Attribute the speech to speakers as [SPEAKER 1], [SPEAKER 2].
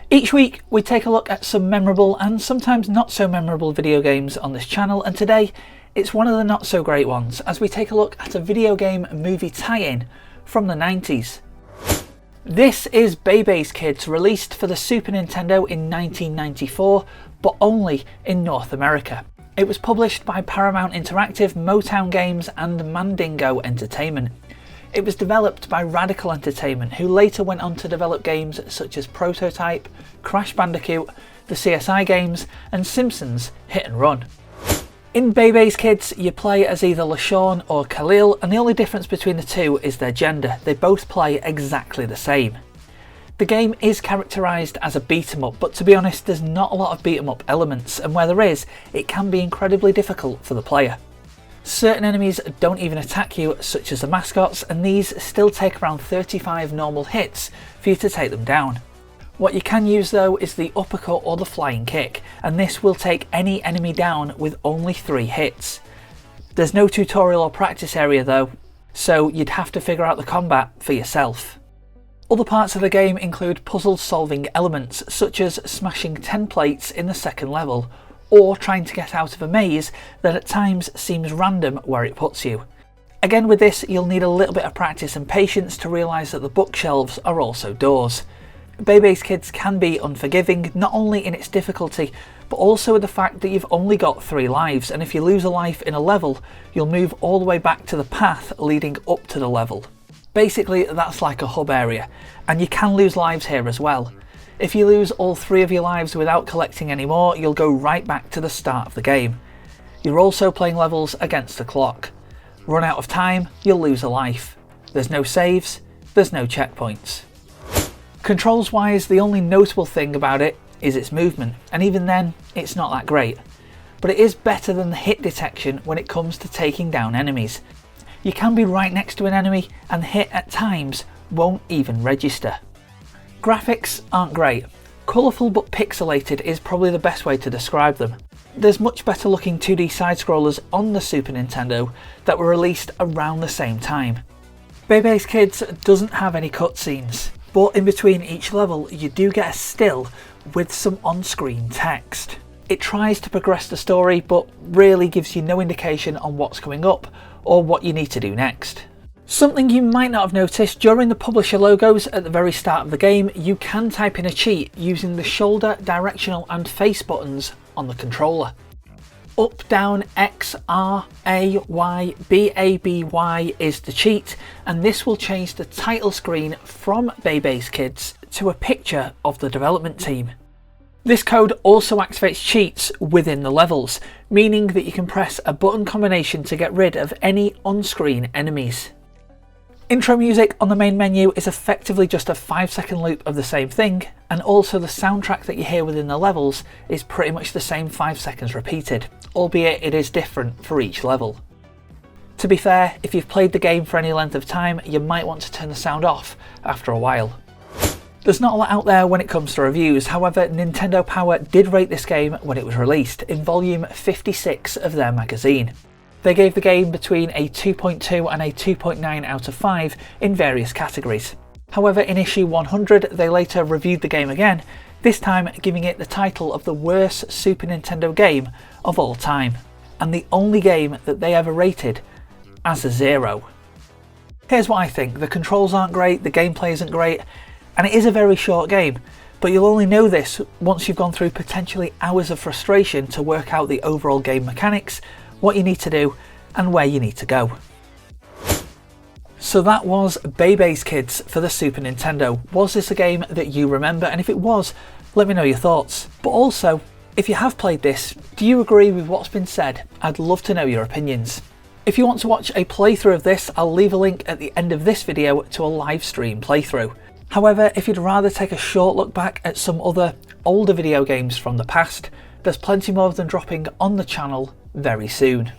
[SPEAKER 1] Each week we take a look at some memorable and sometimes not so memorable video games on this channel, and today it's one of the not so great ones as we take a look at a video game movie tie-in from the 90s. This is Bebe's Kids, released for the Super Nintendo in 1994, but only in North America. It was published by Paramount Interactive, Motown Games and Mandingo Entertainment. It was developed by Radical Entertainment, who later went on to develop games such as Prototype, Crash Bandicoot, the CSI games and Simpsons Hit and Run. In Bebe's Kids, you play as either LaShawn or Khalil, and the only difference between the two is their gender. They both play exactly the same. The game is characterised as a beat-em-up, but to be honest, there's not a lot of beat-em-up elements, and where there is, it can be incredibly difficult for the player. Certain enemies don't even attack you, such as the mascots, and these still take around 35 normal hits for you to take them down. What you can use though is the uppercut or the flying kick, and this will take any enemy down with only 3 hits. There's no tutorial or practice area though, so you'd have to figure out the combat for yourself. Other parts of the game include puzzle solving elements, such as smashing 10 plates in the second level, or trying to get out of a maze that at times seems random where it puts you. Again, with this you'll need a little bit of practice and patience to realise that the bookshelves are also doors. Bebe's Kids can be unforgiving, not only in its difficulty, but also with the fact that you've only got 3 lives, and if you lose a life in a level, you'll move all the way back to the path leading up to the level. Basically, that's like a hub area, and you can lose lives here as well. If you lose all 3 of your lives without collecting any more, you'll go right back to the start of the game. You're also playing levels against the clock. Run out of time, you'll lose a life. There's no saves, there's no checkpoints. Controls wise, the only notable thing about it is its movement, and even then, it's not that great. But it is better than the hit detection when it comes to taking down enemies. You can be right next to an enemy and the hit at times won't even register. Graphics aren't great. Colourful but pixelated is probably the best way to describe them. There's much better looking 2D side-scrollers on the Super Nintendo that were released around the same time. Bebe's Kids doesn't have any cutscenes, but in between each level you do get a still with some on-screen text. It tries to progress the story but really gives you no indication on what's coming up or what you need to do next. Something you might not have noticed, during the publisher logos at the very start of the game, you can type in a cheat using the shoulder, directional and face buttons on the controller. Up, down, X, R, A, Y, B, A, B, Y is the cheat, and this will change the title screen from Bebe's Kids to a picture of the development team. This code also activates cheats within the levels, meaning that you can press a button combination to get rid of any on-screen enemies. Intro music on the main menu is effectively just a 5-second loop of the same thing, and also the soundtrack that you hear within the levels is pretty much the same 5 seconds repeated, albeit it is different for each level. To be fair, if you've played the game for any length of time, you might want to turn the sound off after a while. There's not a lot out there when it comes to reviews, however Nintendo Power did rate this game when it was released in volume 56 of their magazine. They gave the game between a 2.2 and a 2.9 out of 5 in various categories. However, in issue 100 they later reviewed the game again, this time giving it the title of the worst Super Nintendo game of all time, and the only game that they ever rated as a 0. Here's what I think: the controls aren't great, the gameplay isn't great, and it is a very short game, but you'll only know this once you've gone through potentially hours of frustration to work out the overall game mechanics, what you need to do and where you need to go. So that was Bebe's Kids for the Super Nintendo. Was this a game that you remember? And if it was, let me know your thoughts. But also, if you have played this, do you agree with what's been said? I'd love to know your opinions. If you want to watch a playthrough of this, I'll leave a link at the end of this video to a live stream playthrough. However, if you'd rather take a short look back at some other older video games from the past, there's plenty more of them dropping on the channel very soon.